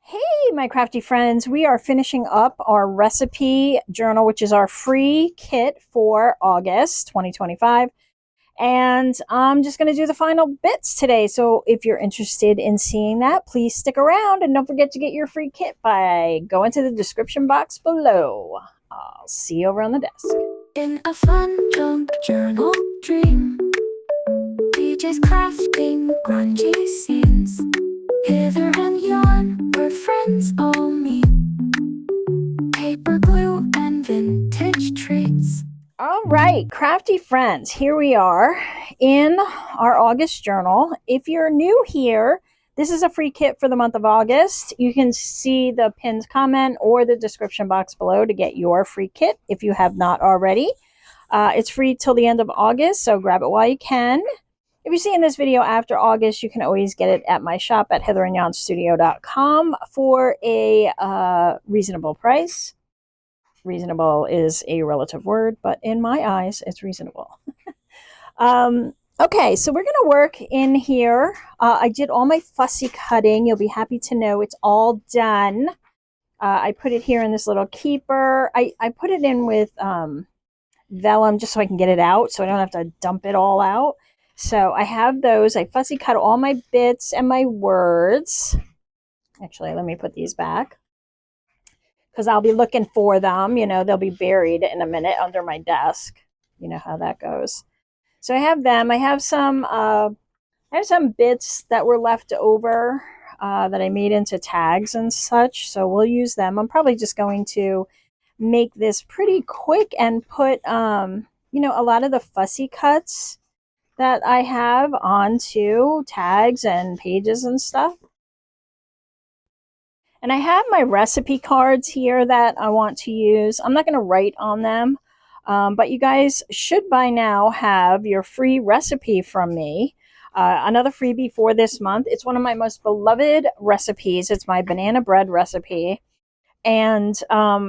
Hey, my crafty friends, we are finishing up our recipe journal, which is our free kit for August 2025. And I'm just going to do the final bits today. So if you're interested in seeing that, please stick around and don't forget to get your free kit by going to the description box below. I'll see you over on the desk. In a fun junk journal dream, DJ's crafting grungy scenes. Hither and yon, where friends all meet. Paper glue and vintage treats. All right, crafty friends, here we are in our August journal. If you're new here, this is a free kit for the month of August. You can see the pinned comment or the description box below to get your free kit if you have not already. It's free till the end of August, so grab it while you can. If you're seeing this video after August, you can always get it at my shop at hitherandyon.studio.com for a reasonable price. Reasonable is a relative word, but in my eyes, it's reasonable. Okay, so we're going to work in here. I did all my fussy cutting. You'll be happy to know it's all done. I put it here in this little keeper. I put it in with vellum just so I can get it out, so I don't have to dump it all out. So I have those. I fussy cut all my bits and my words. Actually, let me put these back, because I'll be looking for them. You know, they'll be buried in a minute under my desk. You know how that goes. So I have them. I have some bits that were left over that I made into tags and such. So we'll use them. I'm probably just going to make this pretty quick and put a lot of the fussy cuts that I have onto tags and pages and stuff. And I have my recipe cards here that I want to use. I'm not going to write on them, but you guys should by now have your free recipe from me. Another freebie for this month. It's one of my most beloved recipes. It's my banana bread recipe. And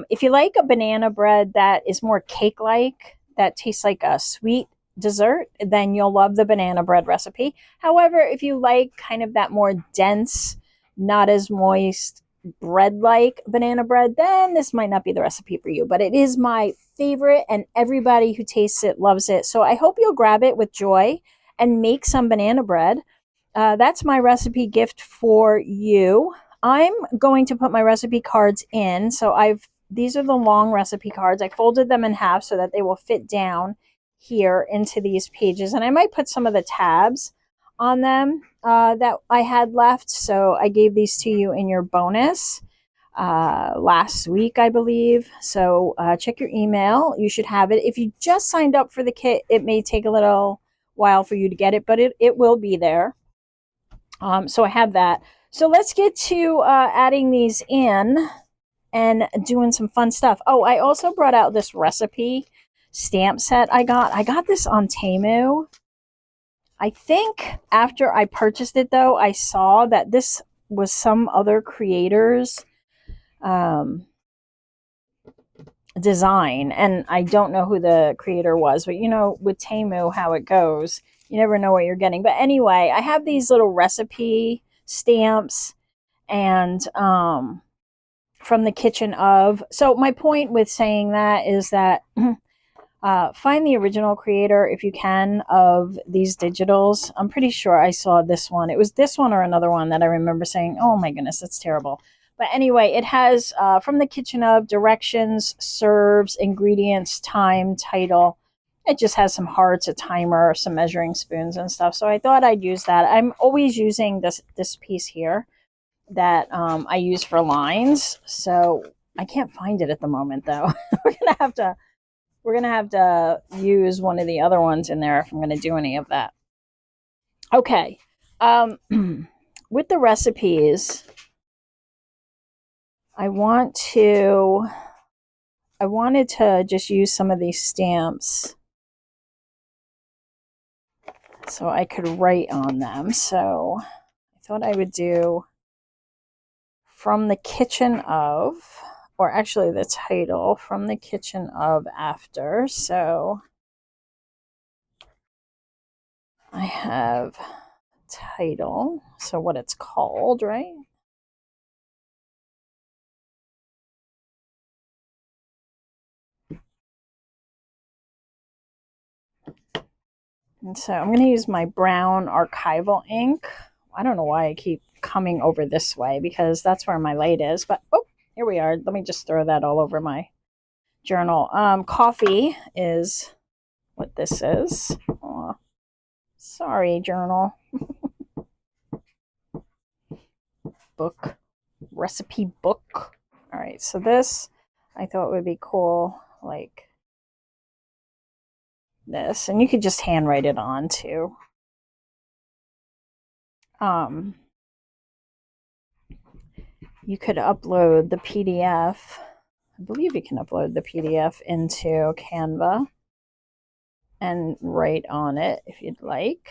if you like a banana bread that is more cake-like, that tastes like a sweet dessert, then you'll love the banana bread recipe. However, if you like kind of that more dense, not as moist, bread-like banana bread, then this might not be the recipe for you. But it is my favorite, and everybody who tastes it loves it. So I hope you'll grab it with joy and make some banana bread. That's my recipe gift for you. I'm going to put my recipe cards in. So these are the long recipe cards. I folded them in half so that they will fit down here into these pages. And I might put some of the tabs on them that I had left. So I gave these to you in your bonus last week, I believe. So check your email. You should have it. If you just signed up for the kit, it may take a little while for you to get it, but it will be there. So I have that. So let's get to adding these in and doing some fun stuff. Oh, I also brought out this recipe stamp set I got. I got this on Temu. I think after I purchased it, though, I saw that this was some other creator's design. And I don't know who the creator was, but you know, with Temu, how it goes. You never know what you're getting. But anyway, I have these little recipe stamps and from the kitchen of. So my point with saying that is that find the original creator if you can of these digitals. I'm pretty sure I saw this one. It was this one or another one that I remember saying, oh my goodness, that's terrible. But anyway, it has from the kitchen of directions, serves, ingredients, time, title. It just has some hearts, a timer, some measuring spoons and stuff. So I thought I'd use that. I'm always using this piece here that I use for lines. So I can't find it at the moment, though. we're gonna have to use one of the other ones in there if I'm gonna do any of that. Okay, with the recipes, I wanted to just use some of these stamps so I could write on them. So I thought I would do from the kitchen of, or actually the title, from the kitchen of after. So I have title, so what it's called, right? And so I'm going to use my brown archival ink. I don't know why I keep coming over this way because that's where my light is. But, oh, here we are. Let me just throw that all over my journal. Coffee is what this is. Aw, sorry, journal. Book. Recipe book. All right, so this I thought would be cool, like this. And you could just handwrite it on too. You could upload the PDF. I believe you can upload the PDF into Canva and write on it if you'd like.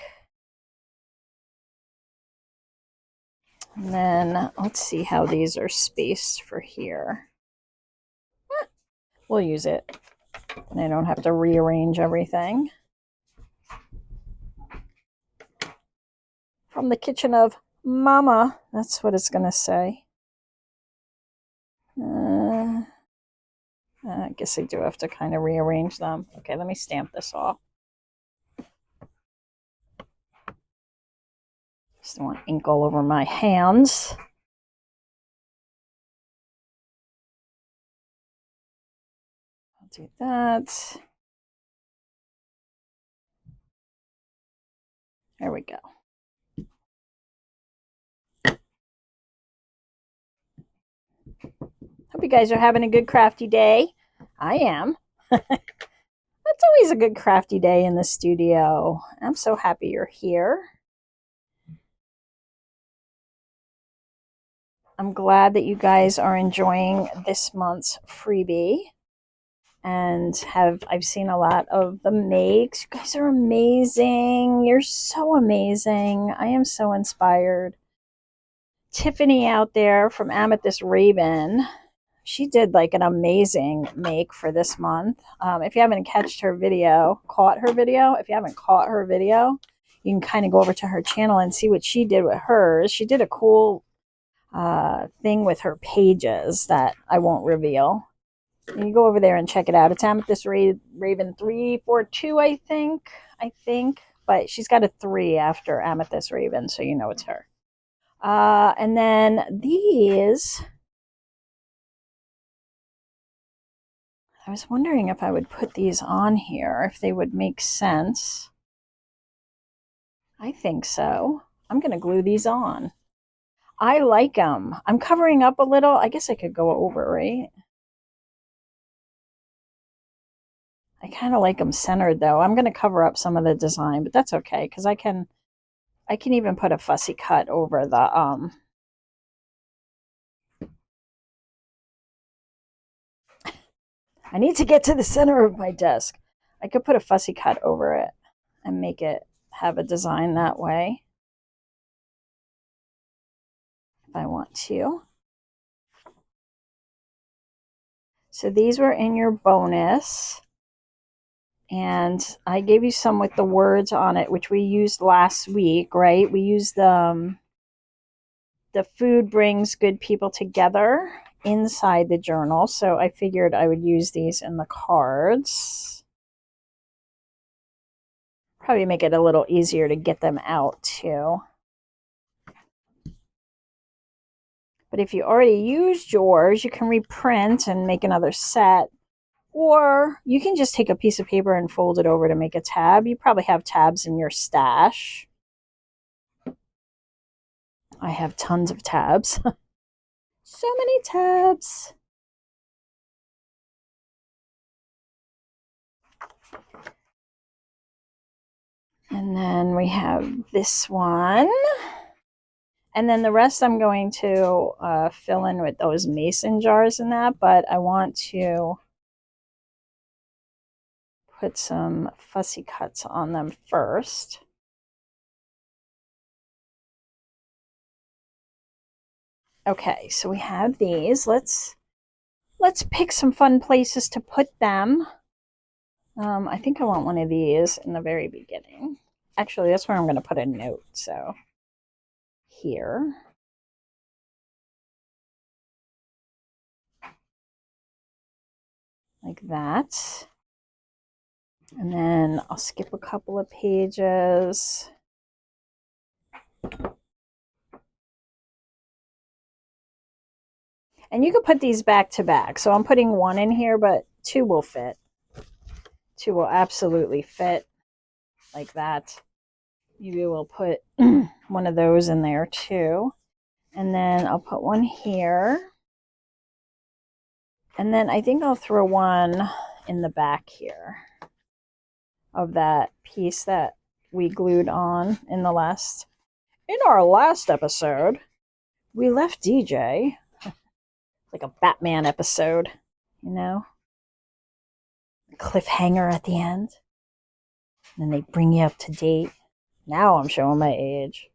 And then let's see how these are spaced for here. We'll use it. And I don't have to rearrange everything. From the kitchen of Mama, that's what it's going to say. I guess I do have to kind of rearrange them. Okay, let me stamp this off. Just don't want ink all over my hands. I'll do that. There we go. Hope you guys are having a good crafty day. I am. It's always a good crafty day in the studio. I'm so happy you're here. I'm glad that you guys are enjoying this month's freebie. And I've seen a lot of the makes. You guys are amazing. You're so amazing. I am so inspired. Tiffany out there from Amethyst Raven, she did like an amazing make for this month. If you haven't caught her video, you can kind of go over to her channel and see what she did with hers. She did a cool thing with her pages that I won't reveal. You go over there and check it out. It's Amethyst Raven 342, I think. But she's got a 3 after Amethyst Raven, so you know it's her. And then these, I was wondering if I would put these on here, if they would make sense. I think so. I'm going to glue these on. I like them. I'm covering up a little. I guess I could go over, right? I kind of like them centered though. I'm going to cover up some of the design, but that's okay because I can even put a fussy cut over the I need to get to the center of my desk. I could put a fussy cut over it and make it have a design that way if I want to. So these were in your bonus. And I gave you some with the words on it, which we used last week, right? We used the food brings good people together inside the journal. So I figured I would use these in the cards. Probably make it a little easier to get them out too. But if you already used yours, you can reprint and make another set. Or you can just take a piece of paper and fold it over to make a tab. You probably have tabs in your stash. I have tons of tabs. So many tabs. And then we have this one. And then the rest I'm going to fill in with those mason jars and that. But I want to put some fussy cuts on them first. Okay, so we have these. Let's pick some fun places to put them. I think I want one of these in the very beginning. Actually, that's where I'm going to put a note. So here. Like that. And then I'll skip a couple of pages. And you could put these back to back. So I'm putting one in here, but two will fit. Two will absolutely fit like that. Maybe we'll put one of those in there too. And then I'll put one here. And then I think I'll throw one in the back here of that piece that we glued on in our last episode. We left DJ like a Batman episode, you know? Cliffhanger at the end. And then they bring you up to date. Now I'm showing my age.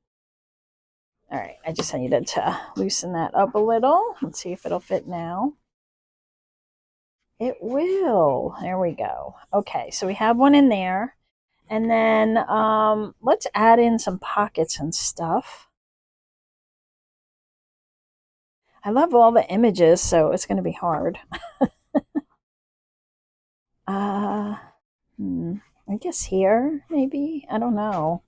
All right, I just needed to loosen that up a little. Let's see if it'll fit now. It will. There we go. Okay, so we have one in there. And then let's add in some pockets and stuff. I love all the images, so it's going to be hard. I guess here, maybe? I don't know.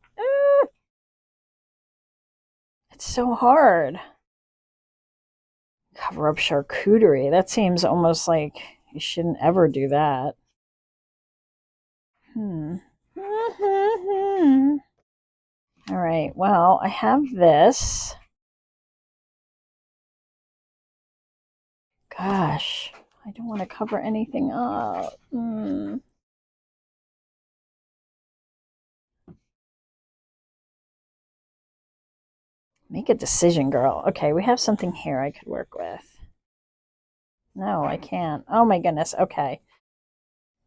It's so hard. Cover up charcuterie. That seems almost like you shouldn't ever do that. All right, well, I have this. Gosh, I don't want to cover anything up. Make a decision, girl. Okay, we have something here I could work with. No, I can't. Oh my goodness. Okay.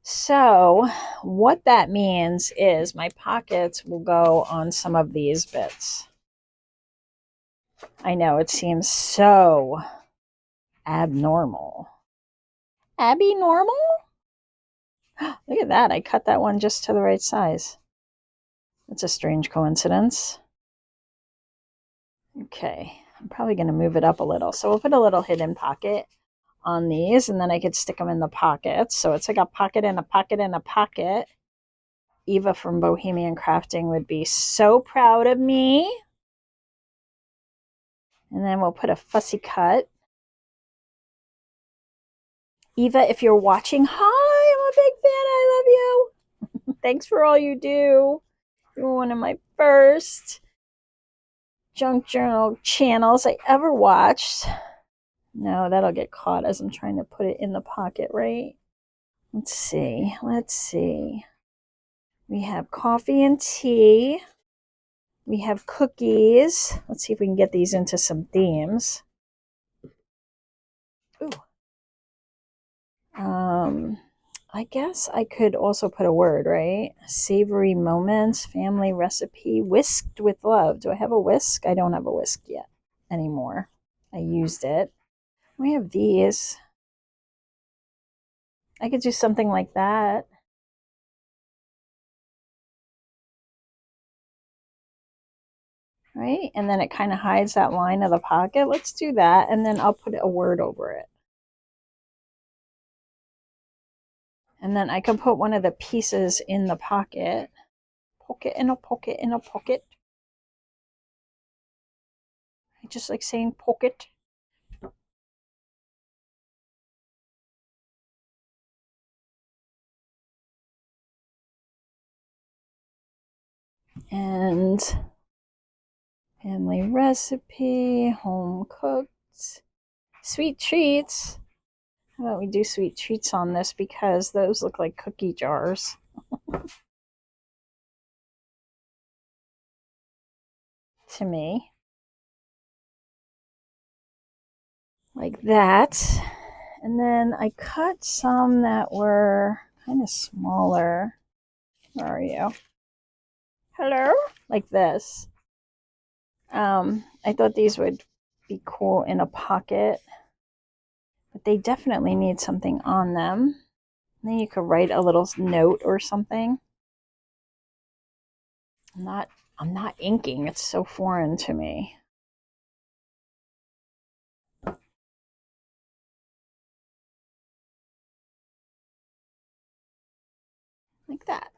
So what that means is my pockets will go on some of these bits. I know it seems so abnormal. Abby normal? Look at that. I cut that one just to the right size. That's a strange coincidence. Okay. I'm probably going to move it up a little. So we'll put a little hidden pocket on these, and then I could stick them in the pockets. So it's like a pocket and a pocket and a pocket. Eva from Bohemian Crafting would be so proud of me. And then we'll put a fussy cut. Eva, if you're watching, hi, I'm a big fan. I love you. Thanks for all you do. You were one of my first junk journal channels I ever watched. No, that'll get caught as I'm trying to put it in the pocket, right? Let's see. We have coffee and tea. We have cookies. Let's see if we can get these into some themes. Ooh. I guess I could also put a word, right? Savory moments, family recipe, whisked with love. Do I have a whisk? I don't have a whisk yet anymore. I used it. We have these. I could do something like that. Right? And then it kind of hides that line of the pocket. Let's do that. And then I'll put a word over it. And then I can put one of the pieces in the pocket. Pocket in a pocket in a pocket. I just like saying pocket. And family recipe, home cooked, sweet treats. How about we do sweet treats on this because those look like cookie jars. To me. Like that. And then I cut some that were kind of smaller. Where are you? Hello? Like this. I thought these would be cool in a pocket, but they definitely need something on them. And then you could write a little note or something. I'm not inking. It's so foreign to me. like that.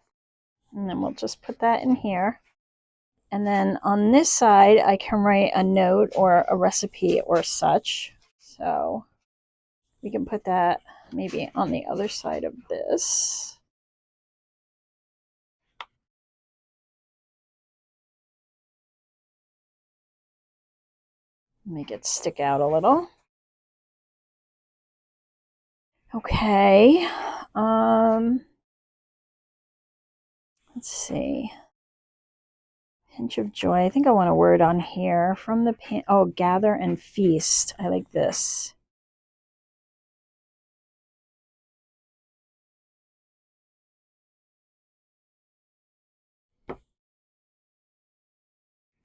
And then we'll just put that in here. And then on this side, I can write a note or a recipe or such. So we can put that maybe on the other side of this. Make it stick out a little. Okay. Let's see. Pinch of joy. I think I want a word on here. From the oh, gather and feast. I like this.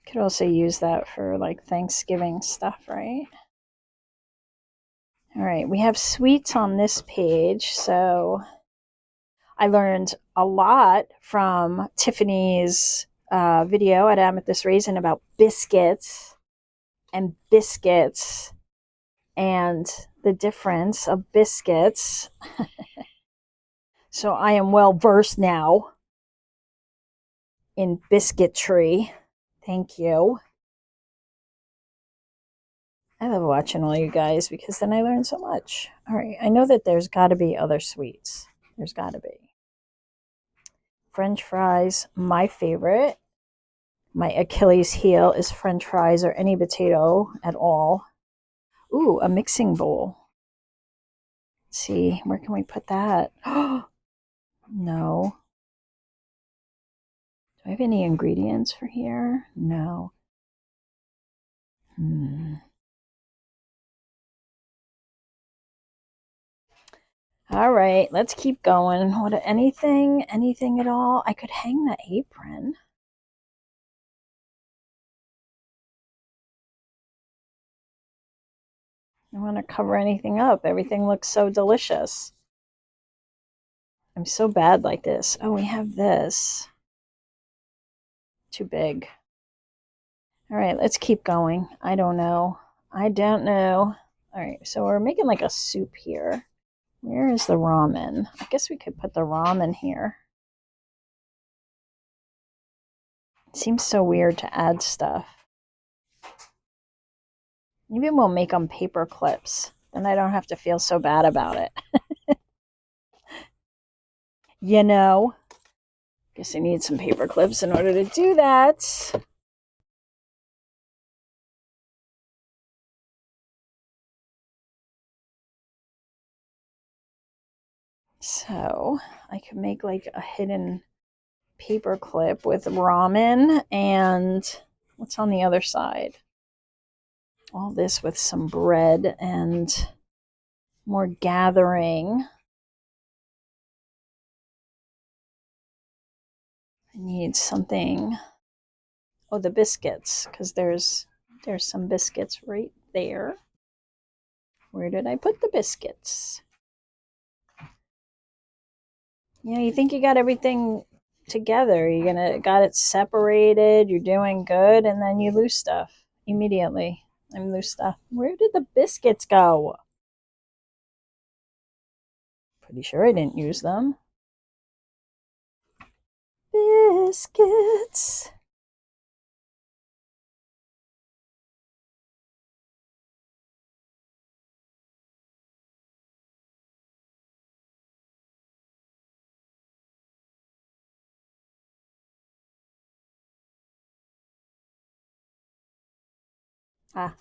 Could also use that for like Thanksgiving stuff, right? All right, we have sweets on this page, so I learned a lot from Tiffany's video at Amethyst Raisin about biscuits and the difference of biscuits. So I am well versed now in biscuitry. Thank you. I love watching all you guys because then I learn so much. All right, I know that there's got to be other sweets. There's got to be. French fries, my favorite. My Achilles heel is French fries or any potato at all. Ooh, a mixing bowl. Let's see, where can we put that? No. Do I have any ingredients for here? No. All right, let's keep going. What, anything at all? I could hang the apron. I want to cover anything up. Everything looks so delicious. I'm so bad like this. Oh, we have this. Too big. All right, let's keep going. I don't know. All right, so we're making like a soup here. Where is the ramen? I guess we could put the ramen here. It seems so weird to add stuff. Maybe we'll make them paper clips. Then I don't have to feel so bad about it. You know? Guess I need some paper clips in order to do that. So I could make like a hidden paper clip with ramen and what's on the other side? All this with some bread and more gathering. I need something. Oh, the biscuits, because there's some biscuits right there. Where did I put the biscuits? You know, you think you got everything together. Got it separated, you're doing good, and then you lose stuff immediately. I lose stuff. Where did the biscuits go? Pretty sure I didn't use them. Biscuits. Ah,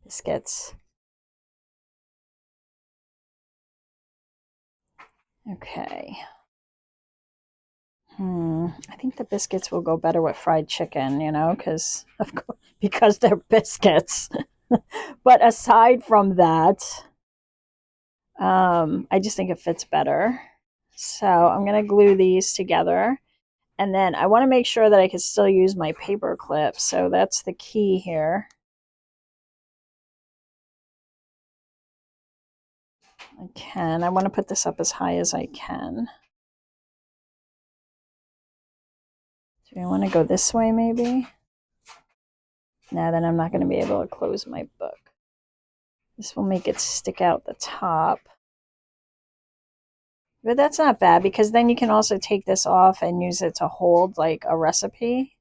biscuits. Okay. I think the biscuits will go better with fried chicken, you know, because they're biscuits. But aside from that, I just think it fits better. So I'm gonna glue these together, and then I want to make sure that I can still use my paper clip. So that's the key here. I want to put this up as high as I can. Do I want to go this way maybe? No, then I'm not going to be able to close my book. This will make it stick out the top. But that's not bad because then you can also take this off and use it to hold like a recipe.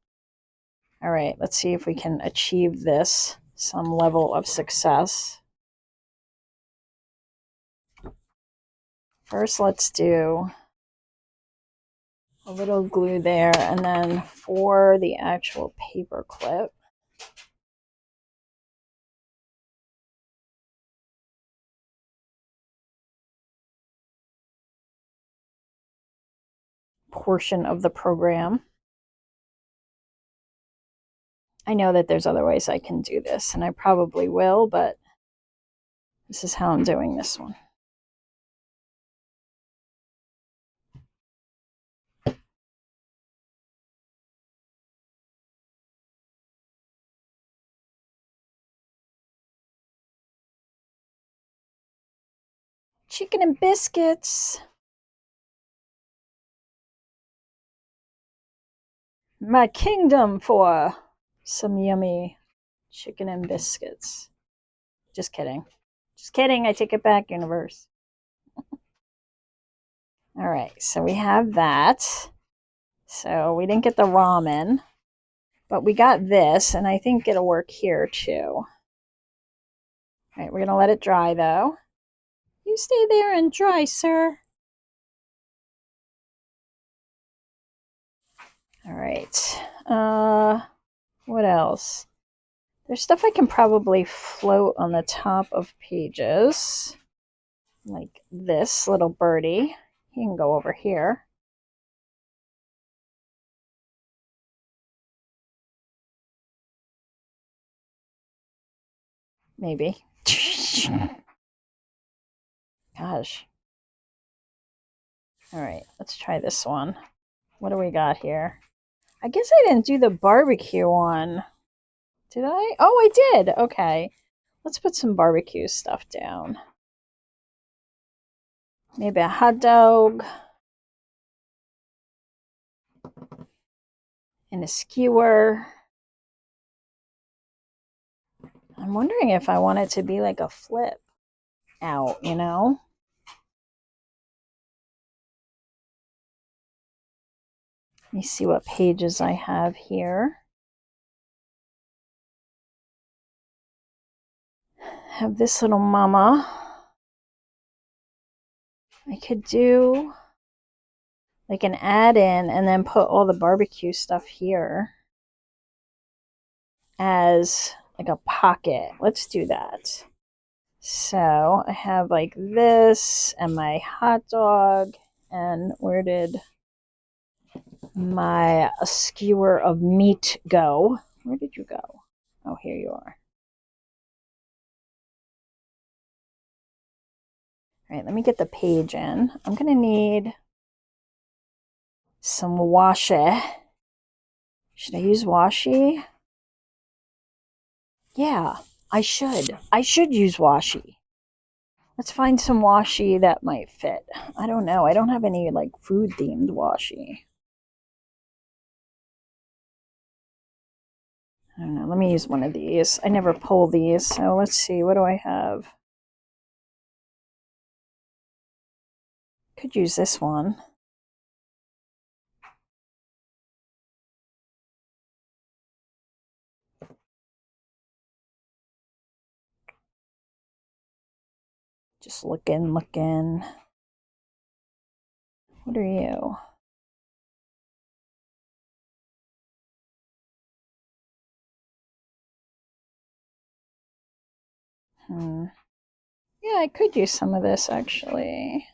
All right, let's see if we can achieve this, some level of success. First, let's do a little glue there, and then for the actual paper clip, portion of the program. I know that there's other ways I can do this, and I probably will, but this is how I'm doing this one. Chicken and biscuits. My kingdom for some yummy chicken and biscuits. Just kidding. Just kidding. I take it back, universe. All right, so we have that. So we didn't get the ramen, but we got this, and I think it'll work here too. All right, we're going to let it dry though. You stay there and dry, sir. All right. What else? There's stuff I can probably float on the top of pages. Like this little birdie. He can go over here. Maybe. Gosh. All right, let's try this one. What do we got here? I guess I didn't do the barbecue one. Did I? Oh, I did. Okay. Let's put some barbecue stuff down. Maybe a hot dog. And a skewer. I'm wondering if I want it to be like a flip out, you know? Let me see what pages I have here. Have this little mama. I could do like an add-in and then put all the barbecue stuff here as like a pocket. Let's do that. So I have like this and my hot dog, and where did my skewer of meat go? Where did you go? Oh, here you are. All right, let me get the page in. I'm going to need some washi. Should I use washi? Yeah, I should. I should use washi. Let's find some washi that might fit. I don't know. I don't have any like food themed washi. I don't know. Let me use one of these. I never pull these, so let's see. What do I have? Could use this one. Just looking. What are you? Yeah, I could use some of this actually.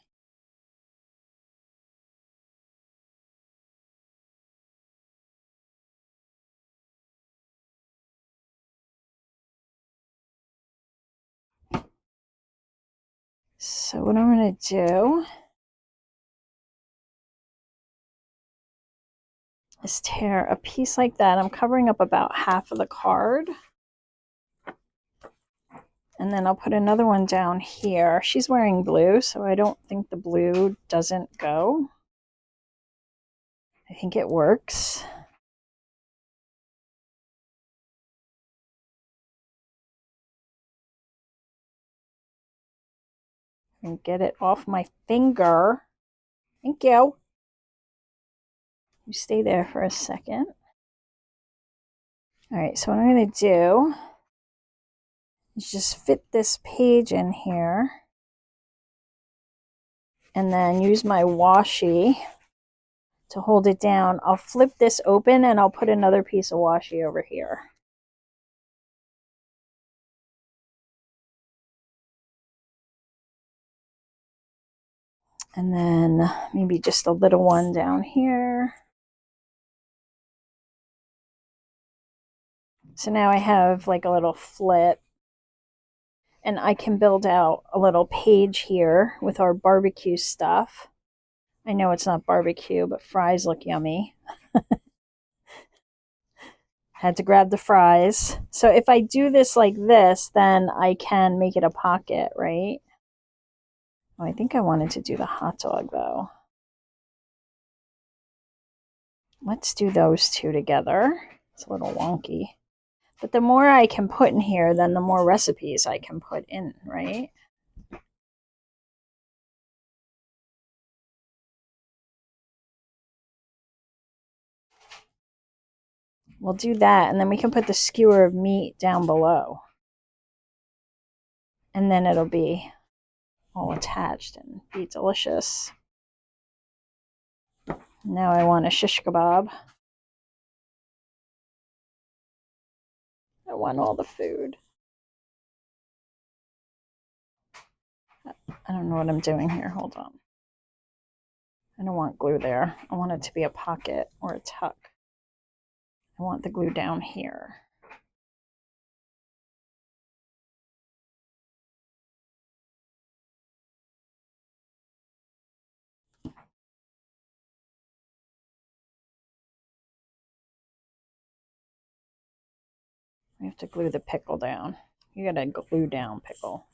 So what I'm going to do is tear a piece like that. I'm covering up about half of the card. And then I'll put another one down here. She's wearing blue, so I don't think the blue doesn't go. I think it works. And get it off my finger. Thank you. You stay there for a second. All right, so what I'm going to do is just fit this page in here and then use my washi to hold it down. I'll flip this open and I'll put another piece of washi over here. And then maybe just a little one down here. So now I have like a little flip, and I can build out a little page here with our barbecue stuff. I know it's not barbecue, but fries look yummy. Had to grab the fries. So if I do this like this, then I can make it a pocket, right? Oh, I think I wanted to do the hot dog though. Let's do those two together. It's a little wonky. But the more I can put in here, then the more recipes I can put in, right? We'll do that, and then we can put the skewer of meat down below. And then it'll be all attached and be delicious. Now I want a shish kebab. I want all the food. I don't know what I'm doing here. Hold on. I don't want glue there. I want it to be a pocket or a tuck. I want the glue down here. We have to glue the pickle down. You gotta glue down pickle.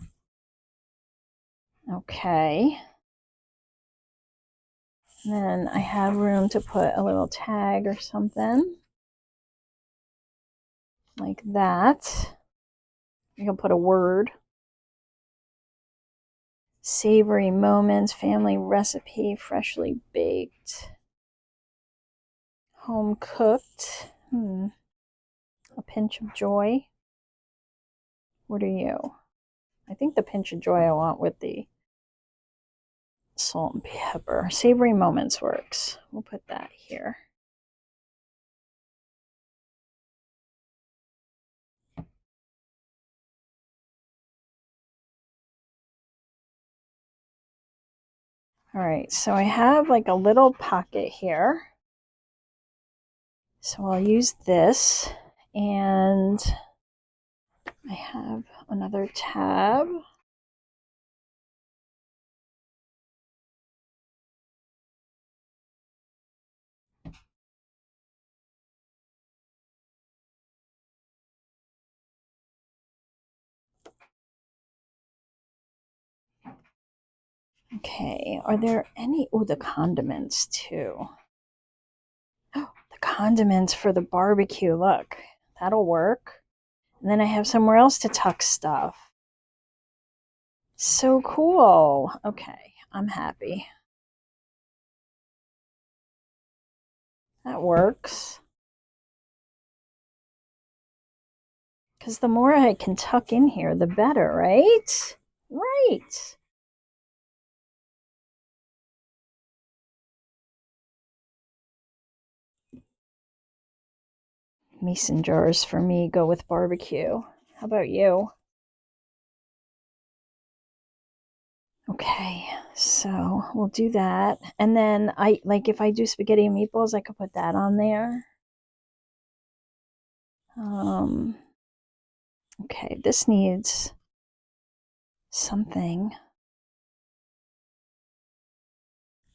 Okay. And then I have room to put a little tag or something. Like that. You can put a word. Savory moments, family recipe, freshly baked. Home cooked. A pinch of joy. What are you? I think the pinch of joy I want with the salt and pepper. Savory moments works. We'll put that here. All right, so I have like a little pocket here. So I'll use this, and I have another tab. Okay, are there any, oh, the condiments too. Oh, the condiments for the barbecue, look, that'll work. And then I have somewhere else to tuck stuff. So cool. Okay, I'm happy. That works. Because the more I can tuck in here, the better, right? Right. Mason jars for me go with barbecue. How about you? Okay, so we'll do that. And then if I do spaghetti and meatballs, I could put that on there. Okay, this needs something.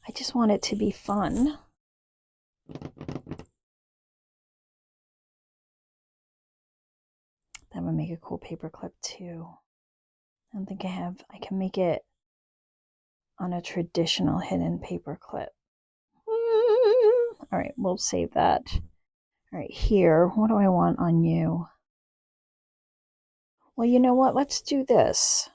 I just want it to be fun. That would make a cool paper clip too. I don't think I can make it on a traditional hidden paper clip. All right, we'll save that. All right, here, what do I want on you? Well, you know what? Let's do this.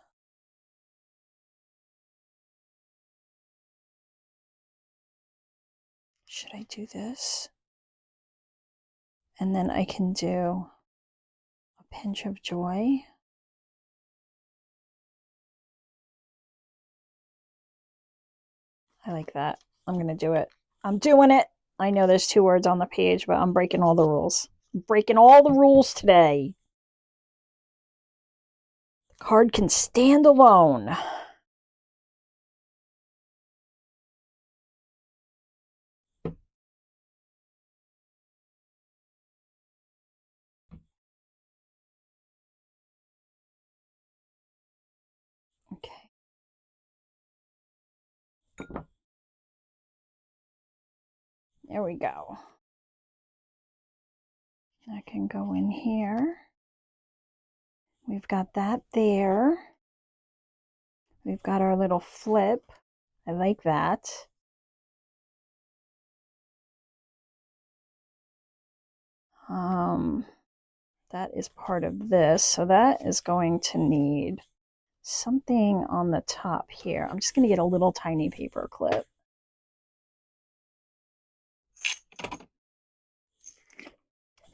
Should I do this? And then I can do a pinch of joy. I like that. I'm going to do it. I'm doing it. I know there's 2 words on the page, but I'm breaking all the rules. I'm breaking all the rules today. The card can stand alone. Okay. There we go. I can go in here. We've got that there. We've got our little flip. I like that. That is part of this. So that is going to need something on the top here. I'm just going to get a little tiny paper clip.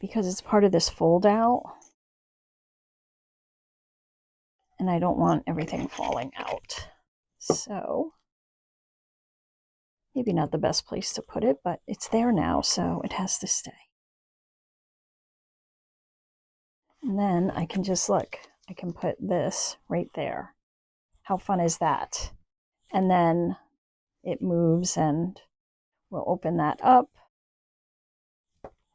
Because it's part of this fold out. And I don't want everything falling out. So maybe not the best place to put it, but it's there now, so it has to stay. And then I can just look, I can put this right there. How fun is that? And then it moves and we'll open that up.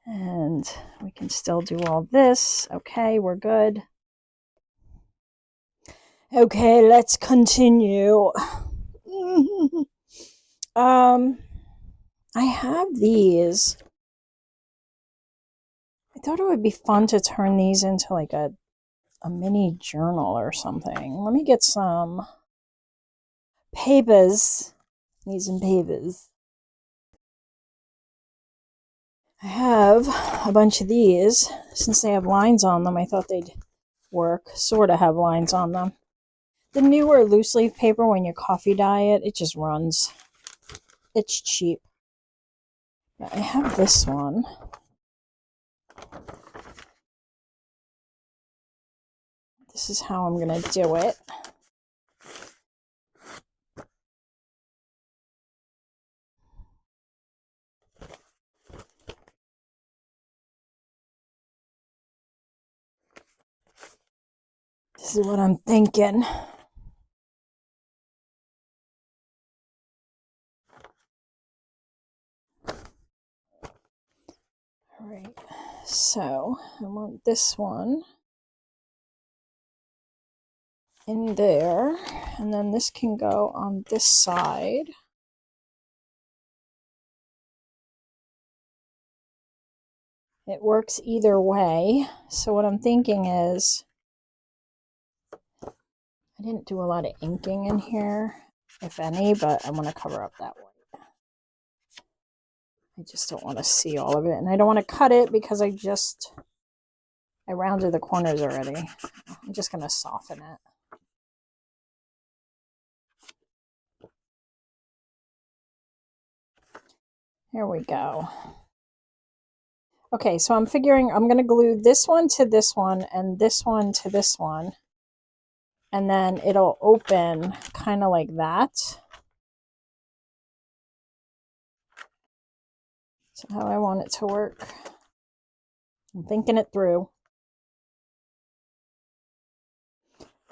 And we can still do all this. Okay, we're good. Okay, let's continue. I have these. I thought it would be fun to turn these into like a mini journal or something. Let me get some papers. Need some papers. I have a bunch of these. Since they have lines on them, I thought they'd work. Sort of have lines on them. The newer loose leaf paper, when you coffee dye it, it just runs. It's cheap. But I have this one. This is how I'm going to do it. This is what I'm thinking. Alright, so I want this one in there, and then this can go on this side. It works either way. So what I'm thinking is, I didn't do a lot of inking in here, if any, but I want to cover up that white. I just don't want to see all of it, and I don't want to cut it because I rounded the corners already. I'm just going to soften it. There we go. Okay, so I'm figuring I'm going to glue this one to this one and this one to this one. And then it'll open kind of like that. So how I want it to work. I'm thinking it through.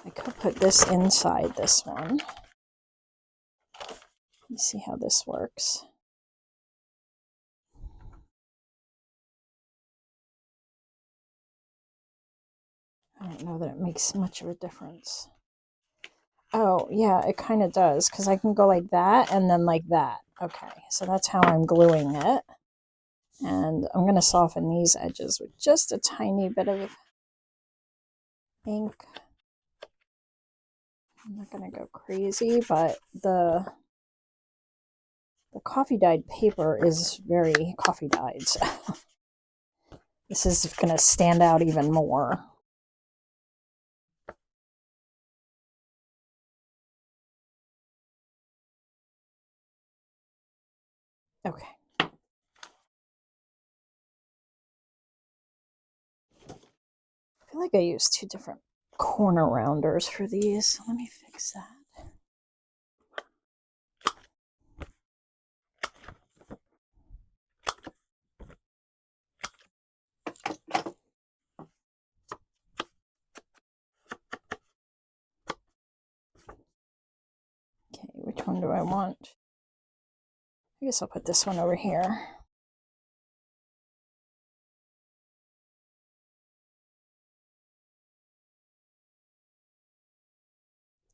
I could put this inside this one. Let me see how this works. I don't know that it makes much of a difference. Oh, yeah, it kind of does, because I can go like that and then like that. Okay, so that's how I'm gluing it. And I'm going to soften these edges with just a tiny bit of ink. I'm not going to go crazy, but the coffee dyed paper is very coffee dyed, so this is going to stand out even more. Okay. feel like I used two different corner rounders for these. Let me fix that. Okay, which one do I want? I guess I'll put this one over here.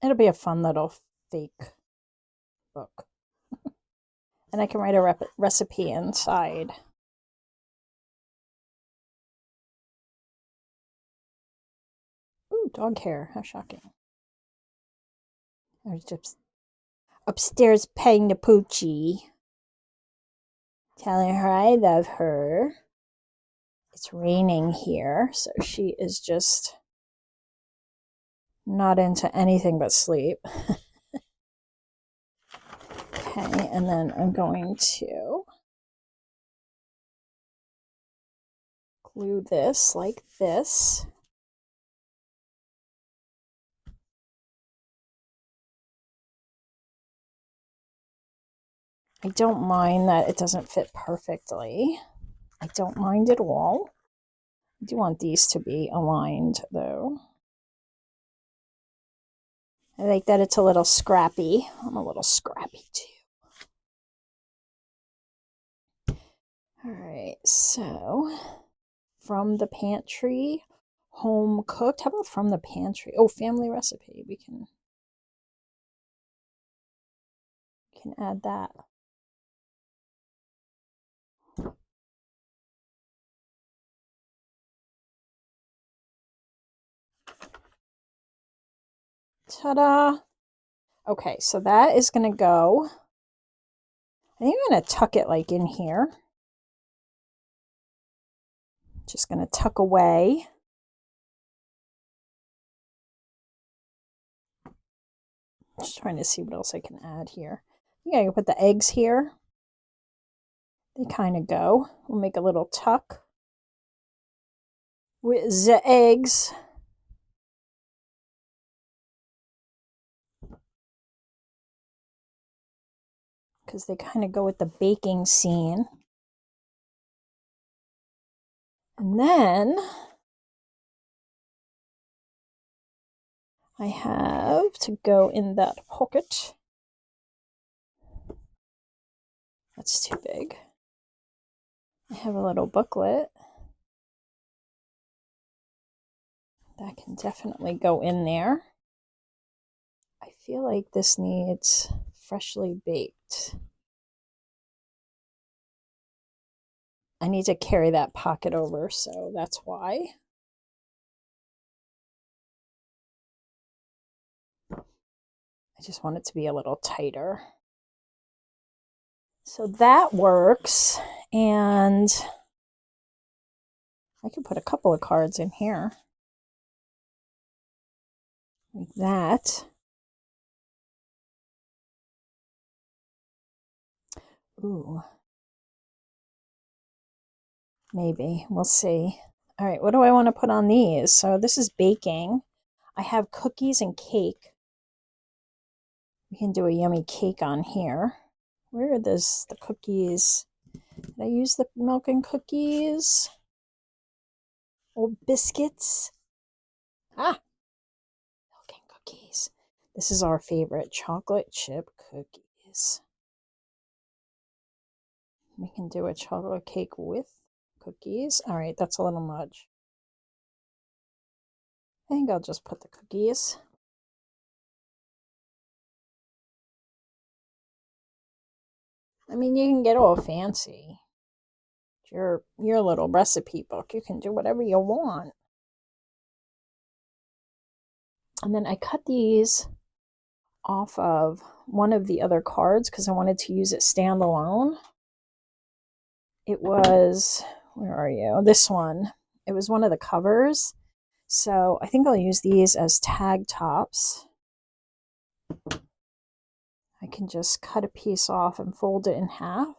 It'll be a fun little fake book. And I can write a recipe inside. Ooh, dog hair. How shocking. I was just upstairs petting the poochie. Telling her I love her. It's raining here, so she is just not into anything but sleep. Okay, and then I'm going to glue this like this. I don't mind that it doesn't fit perfectly. I don't mind at all. I do want these to be aligned though. I like that it's a little scrappy. I'm a little scrappy too. Alright, so from the pantry, home cooked. How about from the pantry? Oh, family recipe. We can add that. Ta-da! Okay, so that is going to go. I think I'm going to tuck it like in here. Just going to tuck away. Just trying to see what else I can add here. I think I can put the eggs here. They kind of go. We'll make a little tuck with the eggs. Because they kind of go with the baking scene. And then I have to go in that pocket. That's too big. I have a little booklet. That can definitely go in there. I feel like this needs freshly baked. I need to carry that pocket over, so that's why. I just want it to be a little tighter. So that works, and I can put a couple of cards in here. Like that. Ooh. Maybe. We'll see. All right, what do I want to put on these? So this is baking. I have cookies and cake. We can do a yummy cake on here. Where are the cookies? Did I use the milk and cookies? Old biscuits. Ah! Milk and cookies. This is our favorite chocolate chip cookies. We can do a chocolate cake with cookies. All right, that's a little much. I think I'll just put the cookies. I mean, you can get all fancy. Your little recipe book. You can do whatever you want. And then I cut these off of one of the other cards because I wanted to use it standalone. It was, where are you? This one. It was one of the covers. So I think I'll use these as tag tops. I can just cut a piece off and fold it in half.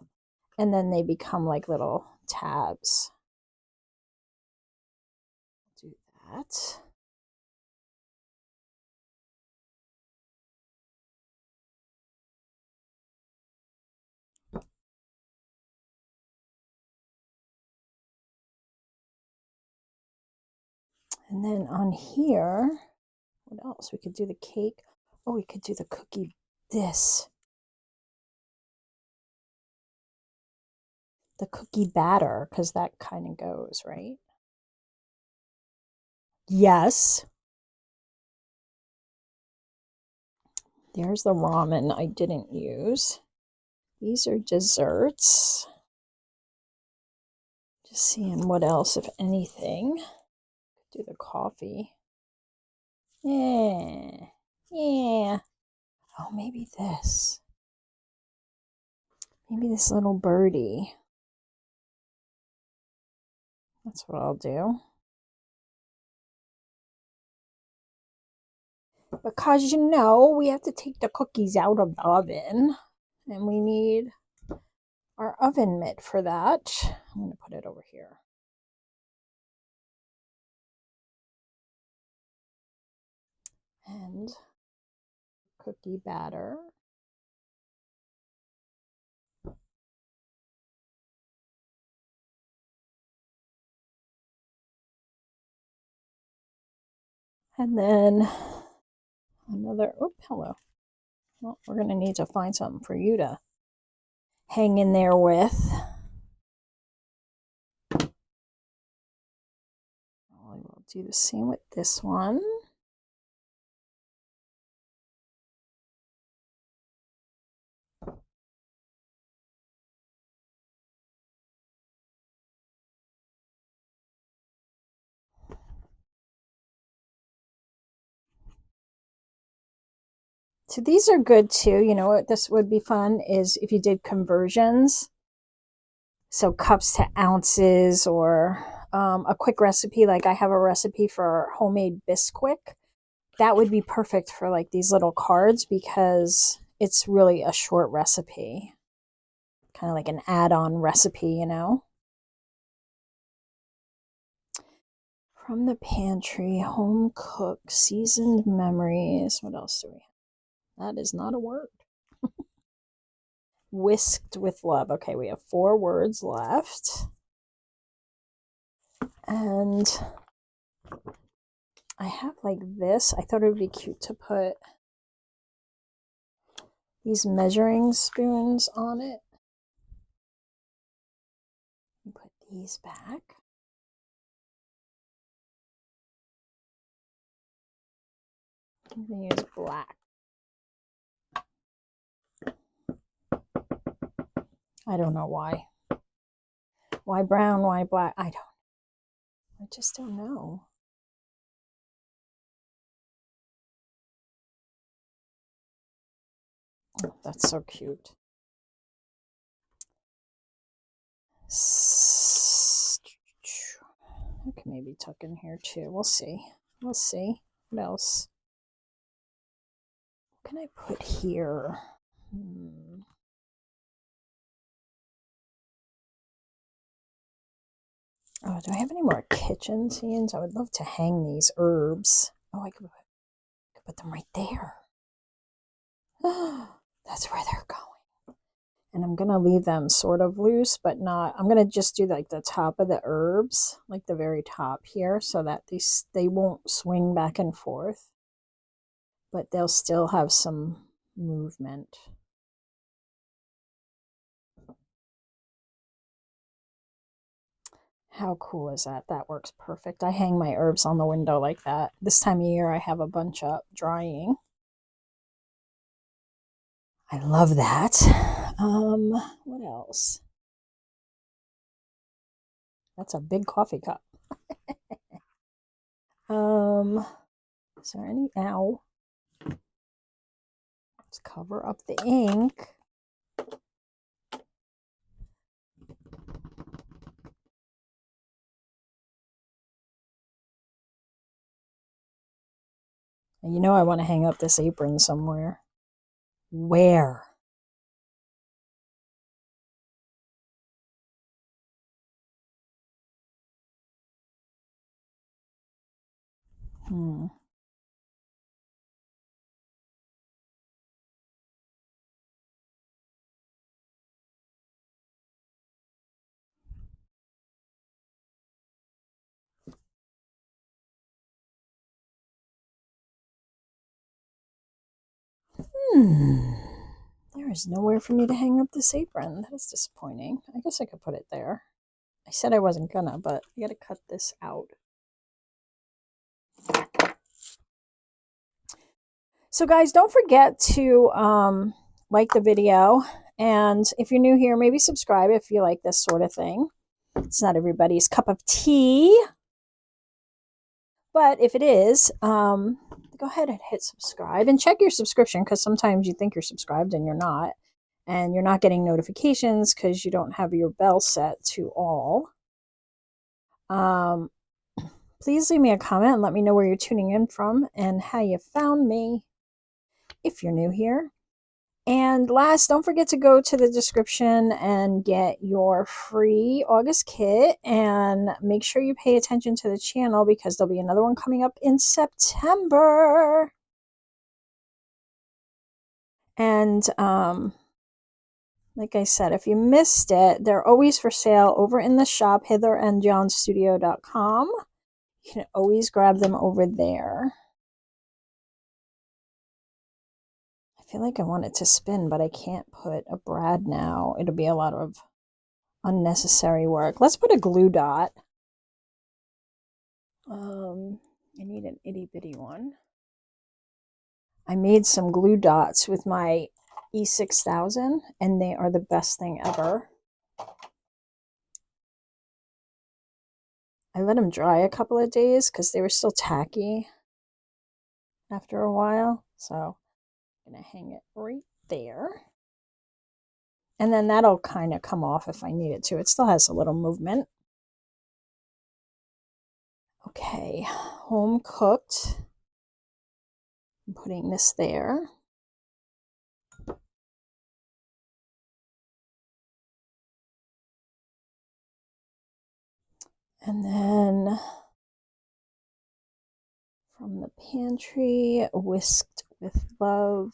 And then they become like little tabs. Do that. And then on here, what else? We could do the cake. Oh, we could do the cookie. The cookie batter, because that kind of goes, right? Yes. There's the ramen I didn't use. These are desserts. Just seeing what else, if anything. Do the coffee. Yeah. Yeah. Oh, maybe this. Maybe this little birdie. That's what I'll do. Because, you know, we have to take the cookies out of the oven. And we need our oven mitt for that. I'm going to put it over here. And cookie batter. And then another, oh, hello. Well, we're going to need to find something for you to hang in there with. I will do the same with this one. So these are good too. You know what this would be fun is if you did conversions. So cups to ounces, or a quick recipe. Like I have a recipe for homemade Bisquick. That would be perfect for like these little cards because it's really a short recipe. Kind of like an add-on recipe, you know. From the pantry, home cook, seasoned memories. What else do we have? That is not a word. Whisked with love. Okay, we have 4 words left. And I have like this. I thought it would be cute to put these measuring spoons on it. Put these back. I'm going to use black. I don't know why. Why brown? Why black? I just don't know. Oh, that's so cute. I can maybe tuck in here too. We'll see. We'll see. What else? What can I put here? Oh, do I have any more kitchen scenes? I would love to hang these herbs. Oh, I could put them right there. That's where they're going. And I'm going to leave them sort of loose, but not. I'm going to just do like the top of the herbs, like the very top here, so that they won't swing back and forth, but they'll still have some movement. How cool is that? That works perfect. I hang my herbs on the window like that. This time of year, I have a bunch up drying. I love that. What else? That's a big coffee cup. Is there any? Ow. Let's cover up the ink. And you know I want to hang up this apron somewhere. Where? Hmm. Hmm. There is nowhere for me to hang up this apron. That is disappointing. I guess I could put it there. I said I wasn't gonna, but I gotta cut this out. So guys, don't forget to like the video. And if you're new here, maybe subscribe if you like this sort of thing. It's not everybody's cup of tea. But if it is, go ahead and hit subscribe and check your subscription, because sometimes you think you're subscribed and you're not. And you're not getting notifications because you don't have your bell set to all. Please leave me a comment and let me know where you're tuning in from and how you found me if you're new here. And last, don't forget to go to the description and get your free August kit, and make sure you pay attention to the channel because there'll be another one coming up in September. And like I said, if you missed it, they're always for sale over in the shop, Hither and Yon Studio.com. You can always grab them over there. I feel like I want it to spin, but I can't put a brad now. It'll be a lot of unnecessary work. Let's put a glue dot. I need an itty bitty one. I made some glue dots with my E6000 and they are the best thing ever. I let them dry a couple of days because they were still tacky after a while. So I'm going to hang it right there. And then that'll kind of come off if I need it to. It still has a little movement. Okay, home cooked. I'm putting this there. And then from the pantry, whisked with love.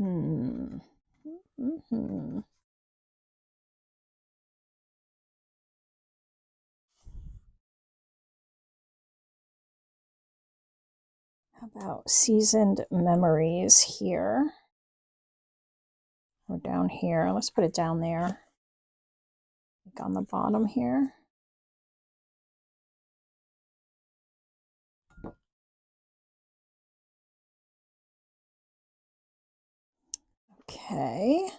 Mm-hmm. How about seasoned memories here? Or down here. Let's put it down there. Like on the bottom here. Okay.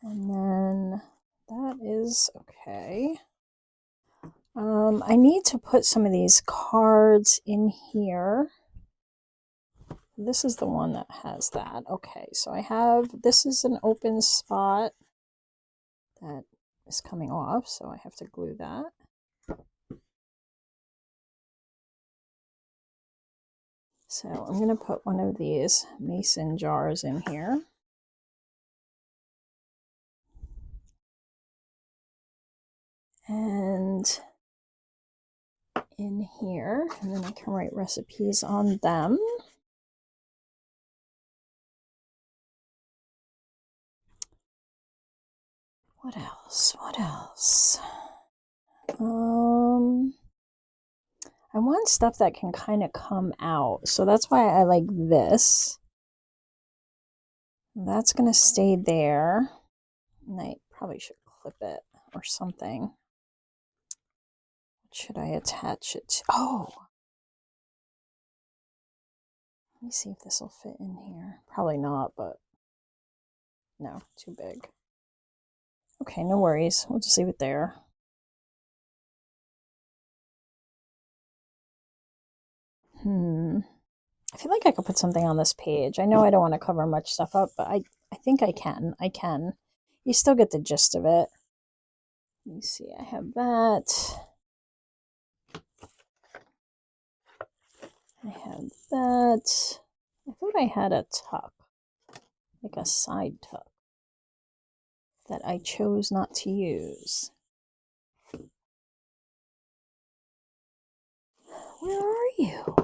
And then that is okay. I need to put some of these cards in here. This is the one that has that. Okay, so I have, this is an open spot that is coming off, so I have to glue that. So I'm going to put one of these mason jars in here. And in here, and then I can write recipes on them. What else? What else? I want stuff that can kind of come out. So that's why I like this. That's going to stay there. And I probably should clip it or something. What should I attach it to? Oh! Let me see if this will fit in here. Probably not, but no, too big. Okay, no worries. We'll just leave it there. I feel like I could put something on this page. I know I don't want to cover much stuff up, but I think I can. I can. You still get the gist of it. Let me see. I have that. I have that. I thought I had a tuck, like a side tuck, that I chose not to use. Where are you?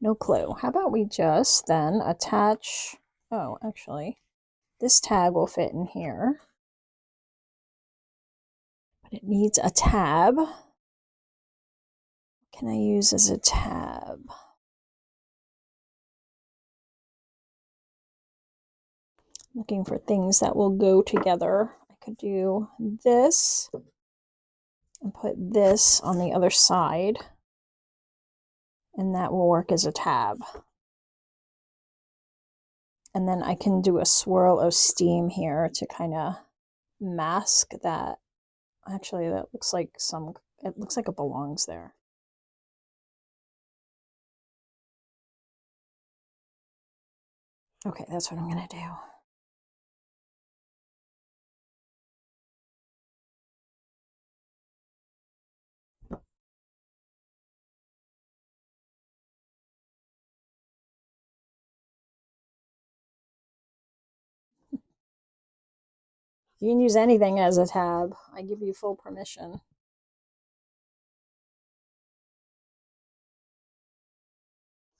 No clue. How about we just then attach, oh, actually, this tag will fit in here. But it needs a tab. What can I use as a tab? Looking for things that will go together. I could do this and put this on the other side, and that will work as a tab. And then I can do a swirl of steam here to kind of mask that. Actually, that looks like it looks like it belongs there. Okay, that's what I'm gonna do. You can use anything as a tab. I give you full permission.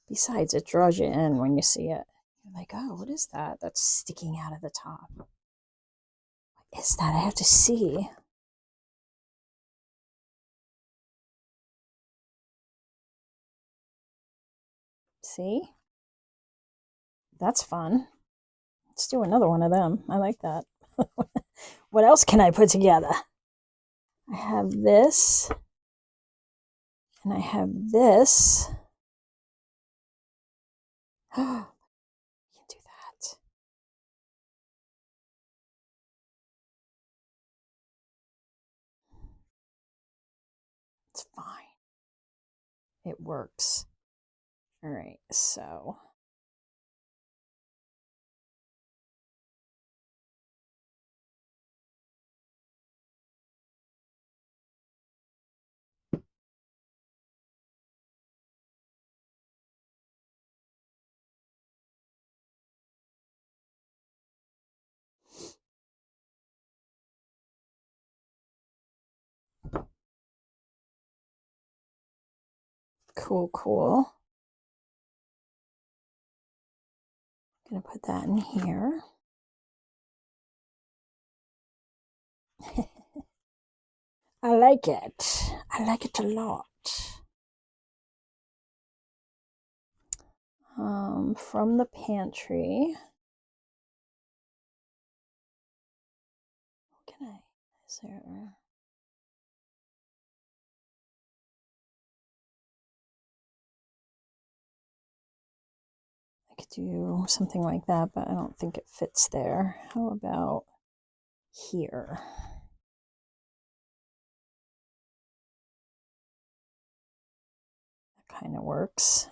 Besides, it draws you in when you see it. You're like, oh, what is that? That's sticking out of the top. What is that? I have to see. See? That's fun. Let's do another one of them. I like that. What else can I put together? I have this. And I have this. Oh, you can do that. It's fine. It works. All right, so cool, cool. I'm gonna put that in here. I like it. I like it a lot. From the pantry. What can I? Is there? I could do something like that, but I don't think it fits there. How about here? That kind of works.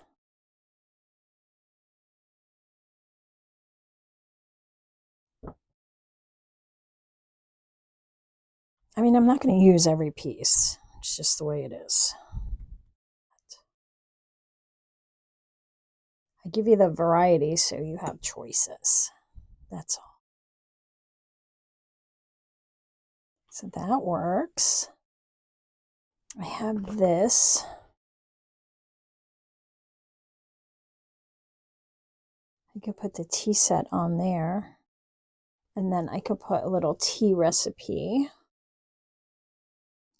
I mean, I'm not going to use every piece. It's just the way it is. I give you the variety so you have choices. That's all. So that works. I have this. I could put the tea set on there. And then I could put a little tea recipe,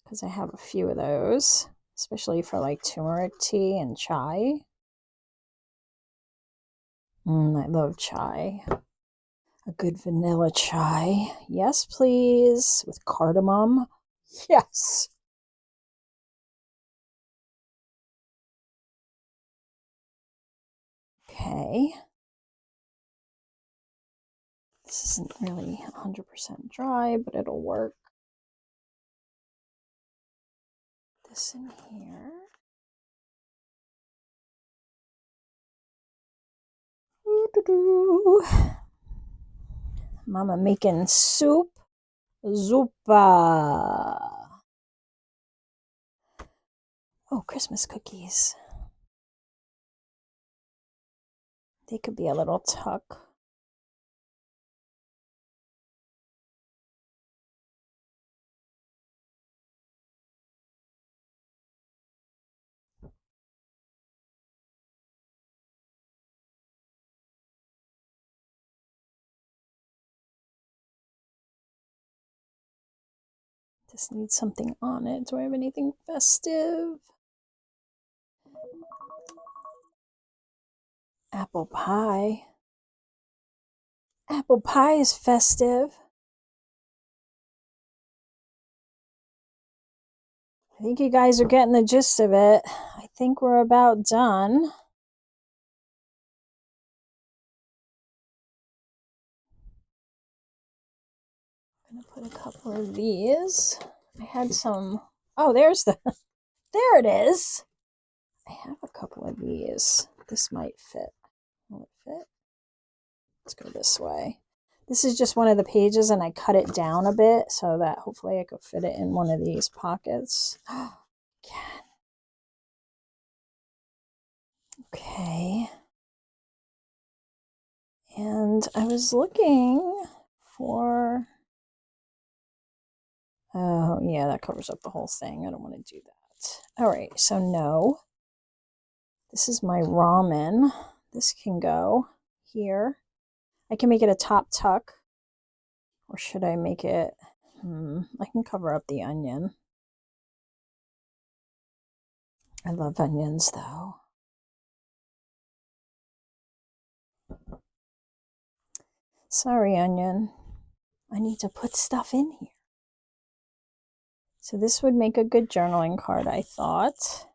because I have a few of those, especially for like turmeric tea and chai. I love chai. A good vanilla chai. Yes, please. With cardamom. Yes. Okay. This isn't really 100% dry, but it'll work. This in here. Mama making soup. Zuppa. Oh, Christmas cookies. They could be a little tuck. This needs something on it. Do I have anything festive? Apple pie. Apple pie is festive. I think you guys are getting the gist of it. I think we're about done. I'm gonna put a couple of these. I had some. Oh, there's the. There it is. I have a couple of these. This might fit. Will it fit? Let's go this way. This is just one of the pages, and I cut it down a bit so that hopefully I could fit it in one of these pockets. Okay. And I was looking for... Oh, yeah, that covers up the whole thing. I don't want to do that. All right, so no. This is my ramen. This can go here. I can make it a top tuck. Or should I make it... I can cover up the onion. I love onions, though. Sorry, onion. I need to put stuff in here. So this would make a good journaling card, I thought.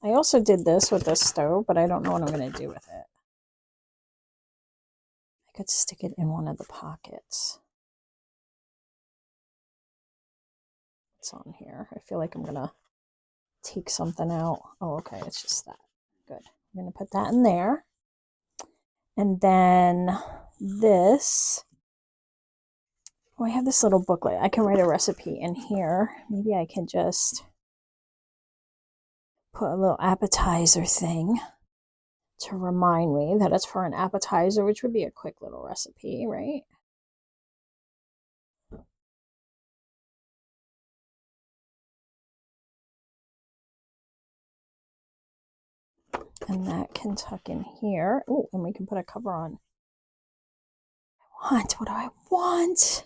I also did this with the stove, but I don't know what I'm going to do with it. I could stick it in one of the pockets. What's on here? I feel like I'm going to take something out. Oh, okay, it's just that. Good. I'm going to put that in there. And then this... Oh, I have this little booklet. I can write a recipe in here. Maybe I can just put a little appetizer thing to remind me that it's for an appetizer, which would be a quick little recipe, right? And that can tuck in here. Oh, and we can put a cover on. What do I want?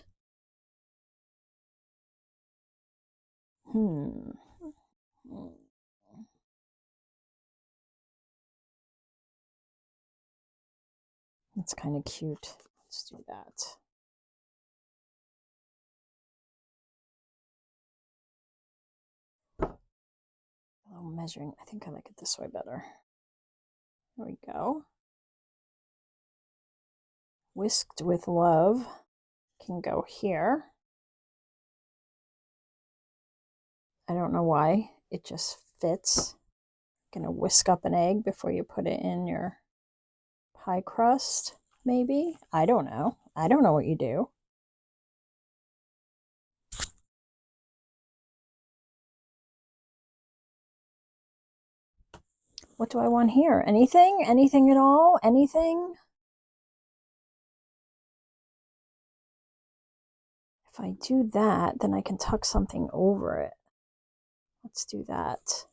That's kind of cute. Let's do that. A little measuring. I think I like it this way better. There we go. Whisked with love can go here. I don't know why. It just fits. Gonna whisk up an egg before you put it in your pie crust, maybe? I don't know. I don't know what you do. What do I want here? Anything? Anything at all? Anything? If I do that, then I can tuck something over it. Let's do that.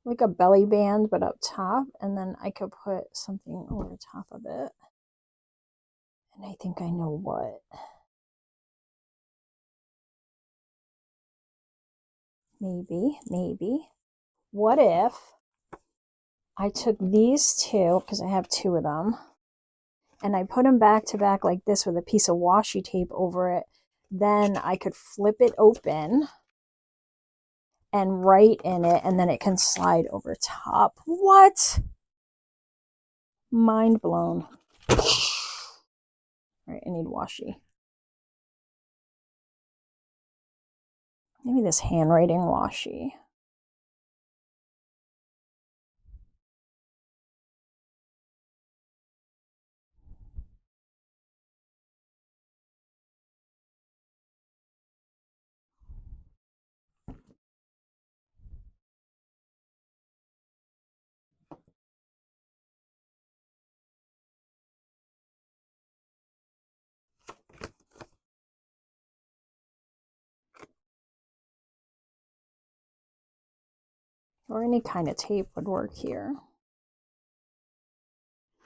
Like a belly band, but up top, and then I could put something over top of it. And I think I know what. Maybe. What if I took these two, because I have two of them, and I put them back to back like this with a piece of washi tape over it. Then I could flip it open and write in it, and then it can slide over top. What? Mind blown. All right, I need washi. Maybe this handwriting washi. or any kind of tape would work here.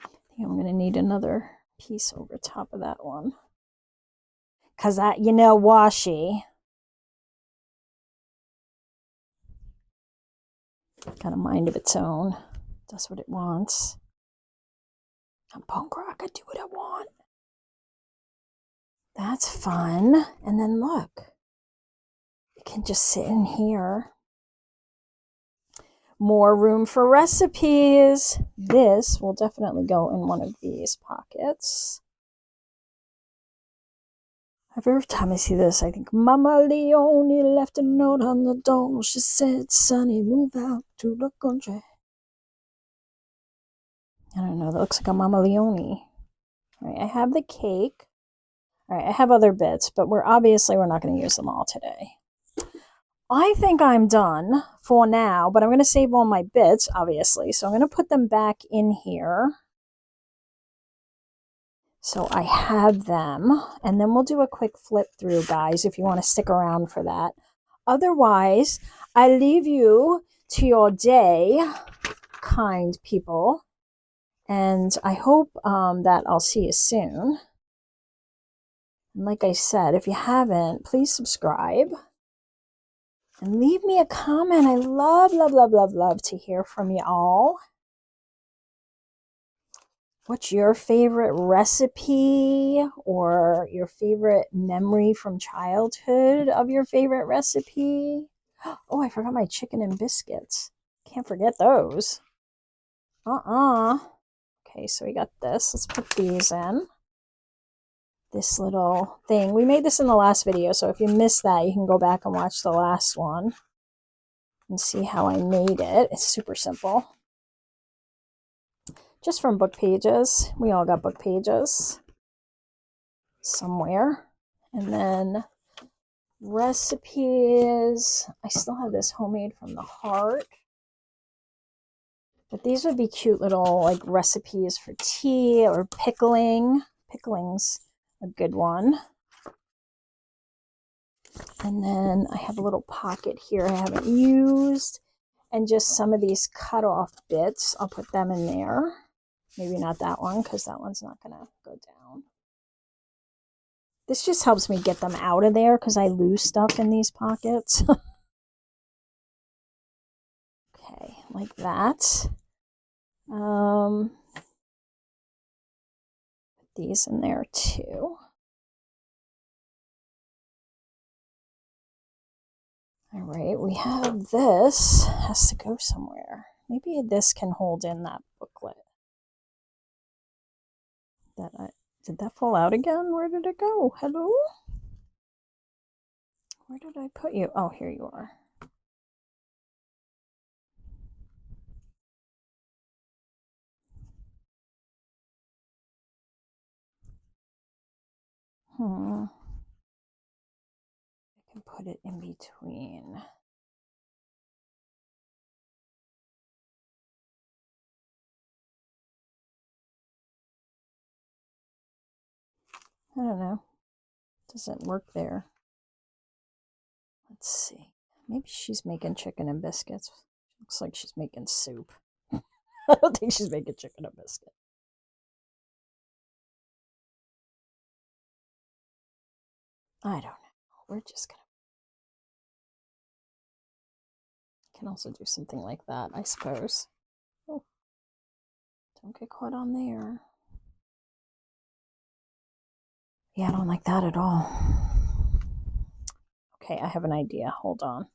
I think I'm going to need another piece over top of that one. Because that, you know, washi. Got a mind of its own. Does what it wants. I'm punk rock. I do what I want. That's fun. And then look. It can just sit in here. More room for recipes. This will definitely go in one of these pockets. Every time I see this, I think Mama Leone left a note on the door. She said, "Sonny, move out to the country." I don't know. That looks like a Mama Leone. All right, I have the cake. All right, I have other bits, but we're not going to use them all today. I think I'm done for now, but I'm going to save all my bits, obviously. So I'm going to put them back in here. So I have them, and then we'll do a quick flip through, guys, if you want to stick around for that. Otherwise, I leave you to your day, kind people, and I hope that I'll see you soon. And like I said, if you haven't, please subscribe and leave me a comment. I love, love, love, love, love to hear from you all. What's your favorite recipe or your favorite memory from childhood of your favorite recipe? Oh, I forgot my chicken and biscuits. Can't forget those. Okay, so we got this. Let's put these in. This little thing. We made this in the last video, so if you missed that, you can go back and watch the last one and see how I made it. It's super simple. Just from book pages. We all got book pages somewhere. And then recipes. I still have this homemade from the heart. But these would be cute little like recipes for tea or pickling. Pickling's a good one. And then I have a little pocket here I haven't used. And just some of these cut off bits. I'll put them in there. Maybe not that one because that one's not going to go down. This just helps me get them out of there because I lose stuff in these pockets. Okay, like that. Put these in there too. All right, we have this. Has to go somewhere. Maybe this can hold in that booklet. Did that fall out again? Where did it go? Hello? Where did I put you? Oh, here you are. I can put it in between. I don't know. Doesn't work there. Let's see. Maybe she's making chicken and biscuits. Looks like she's making soup. I don't think she's making chicken and biscuit. I don't know. We're just gonna. Can also do something like that, I suppose. Oh, don't get caught on there. Yeah, I don't like that at all. Okay, I have an idea. Hold on.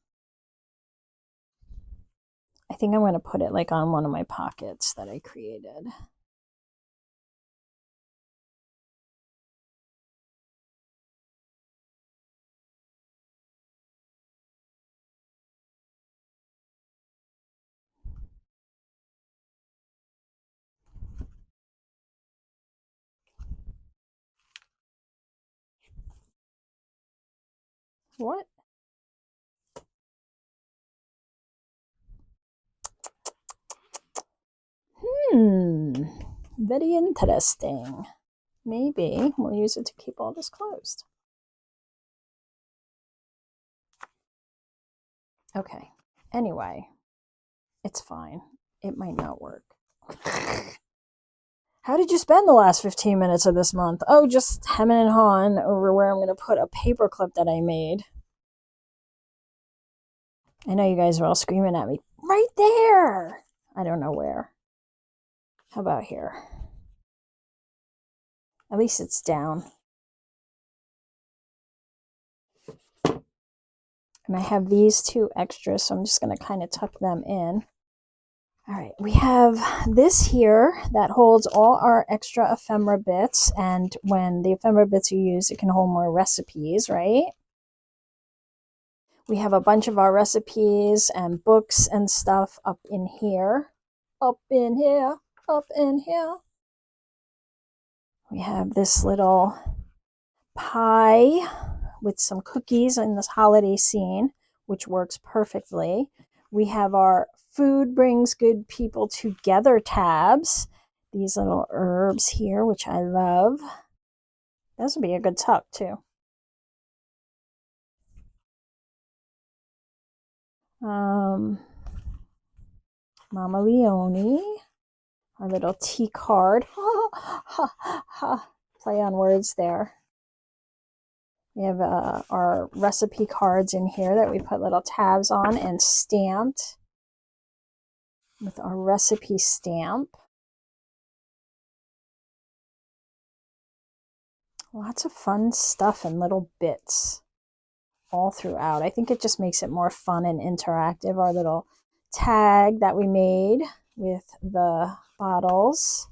I think I'm going to put it like on one of my pockets that I created. What? Very interesting. Maybe we'll use it to keep all this closed. Okay. Anyway, It's fine. It might not work. How did you spend the last 15 minutes of this month? Oh, just hemming and hawing over where I'm going to put a paper clip that I made. I know you guys are all screaming at me. Right there! I don't know where. How about here? At least it's down. And I have these two extras, so I'm just going to kind of tuck them in. All right, we have this here that holds all our extra ephemera bits, and when the ephemera bits are used, it can hold more recipes, right? We have a bunch of our recipes and books and stuff up in here. Up in here, up in here. We have this little pie with some cookies in this holiday scene, which works perfectly. We have our Food Brings Good People Together tabs. These little herbs here, which I love. This would be a good tuck, too. Mama Leone. Our little tea card. Play on words there. We have our recipe cards in here that we put little tabs on and stamped with our recipe stamp. Lots of fun stuff and little bits all throughout. I think it just makes it more fun and interactive. Our little tag that we made with the bottles.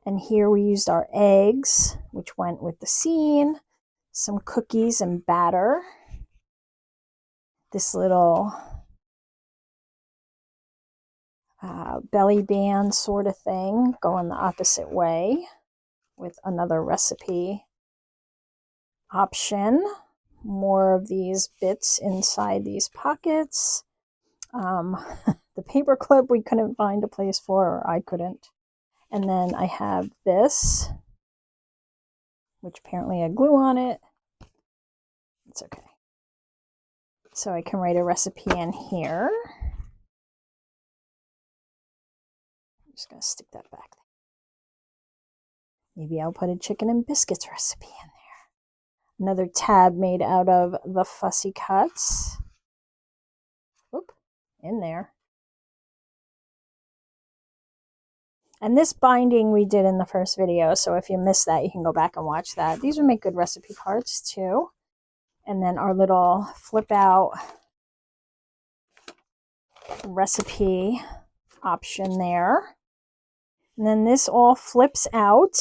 And here we used our eggs, which went with the scene. Some cookies and batter. This little belly band sort of thing going the opposite way with another recipe option. More of these bits inside these pockets. The paper clip we couldn't find a place for, or I couldn't. And then I have this, which apparently had glue on it. It's okay. So I can write a recipe in here. I'm just going to stick that back there. Maybe I'll put a chicken and biscuits recipe in there. Another tab made out of the Fussy Cuts. Oop, in there. And this binding we did in the first video, so if you missed that, you can go back and watch that. These would make good recipe cards too. And then our little flip out recipe option there. And then this all flips out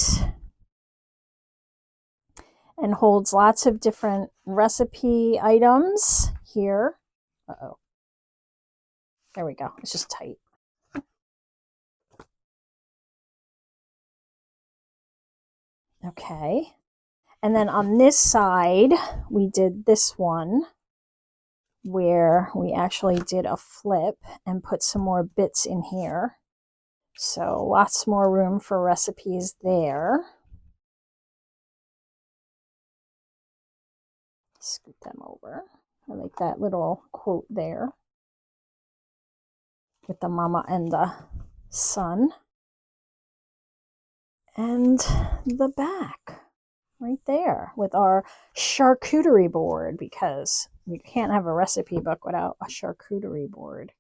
and holds lots of different recipe items here. Uh-oh. There we go. It's just tight. Okay. And then on this side, we did this one where we actually did a flip and put some more bits in here. So lots more room for recipes there. Scoot them over. I like that little quote there with the mama and the son. And the back right there with our charcuterie board, because we can't have a recipe book without a charcuterie board.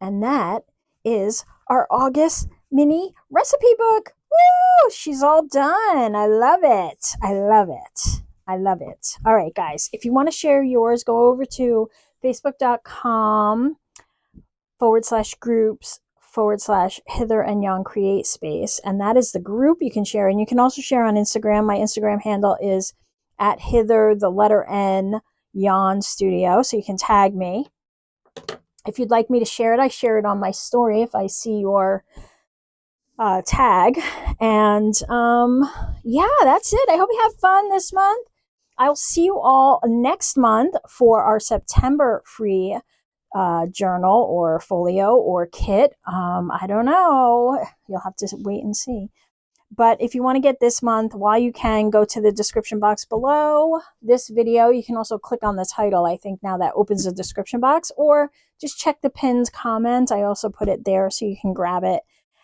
And that is our August mini recipe book. Woo! She's all done. I love it. I love it. I love it. All right, guys, if you want to share yours, go over to facebook.com/groups/Hither and Yon Create Space. And that is the group you can share. And you can also share on Instagram. My Instagram handle is at Hither, the letter N, Yon Studio. So you can tag me. If you'd like me to share it, I share it on my story if I see your tag. And yeah, that's it. I hope you have fun this month. I'll see you all next month for our September free journal or folio or kit. I don't know. You'll have to wait and see. But if you want to get this month, while you can, go to the description box below this video. You can also click on the title. I think now that opens the description box, or just check the pinned comment. I also put it there so you can grab it.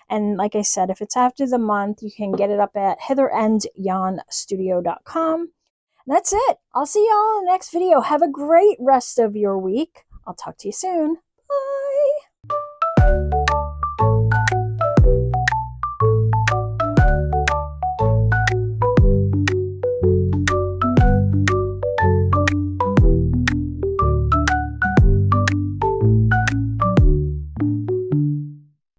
And like I said, if it's after the month, you can get it up at hitherandyon studio.com. And that's it. I'll see y'all in the next video. Have a great rest of your week. I'll talk to you soon. Bye.